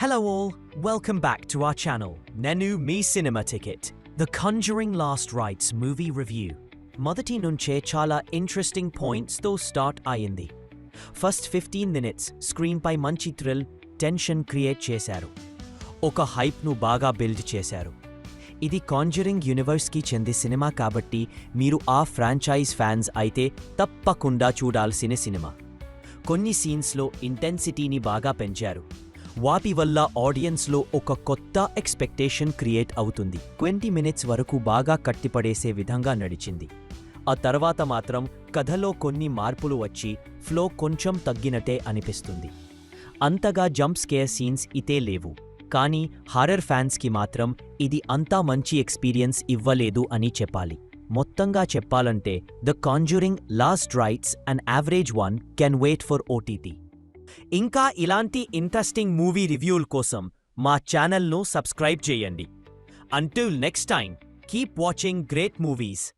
Hello all, welcome back to our channel, Nenu Me Cinema Ticket, The Conjuring Last Rites movie review. మొదటి నుంచే చాలా interesting పాయింట్స్తో start అయింది. First 15 minutes స్క్రీన్పై మంచి thrill, tension create చేశారు. ఒక హైప్ను బాగా బిల్డ్ చేశారు. ఇది కాంజరింగ్ యూనివర్స్కి చెంది సినిమా కాబట్టి మీరు ఆ ఫ్రాంచైజ్ ఫ్యాన్స్ అయితే తప్పకుండా చూడాల్సిన సినిమా. కొన్ని సీన్స్లో ఇంటెన్సిటీని బాగా పెంచారు. వాటి వల్ల ఆడియన్స్లో ఒక కొత్త ఎక్స్పెక్టేషన్ క్రియేట్ అవుతుంది. 20 మినిట్స్ వరకు బాగా కట్టిపడేసే విధంగా నడిచింది. ఆ తర్వాత మాత్రం కథలో కొన్ని మార్పులు వచ్చి ఫ్లో కొంచెం తగ్గినట్టే అనిపిస్తుంది. అంతగా జంప్ స్కేర్ సీన్స్ ఇతే లేవు, కానీ హారర్ ఫ్యాన్స్కి మాత్రం ఇది అంతా మంచి ఎక్స్పీరియన్స్ ఇవ్వలేదు అని చెప్పాలి. మొత్తంగా చెప్పాలంటే the Conjuring Last Rites and average one can wait for OTT. ఇంకా ఇలాంటి ఇంట్రెస్టింగ్ మూవీ రివ్యూల కోసం మా ఛానల్ను సబ్స్క్రైబ్ చేయండి. Until next time, keep watching great movies.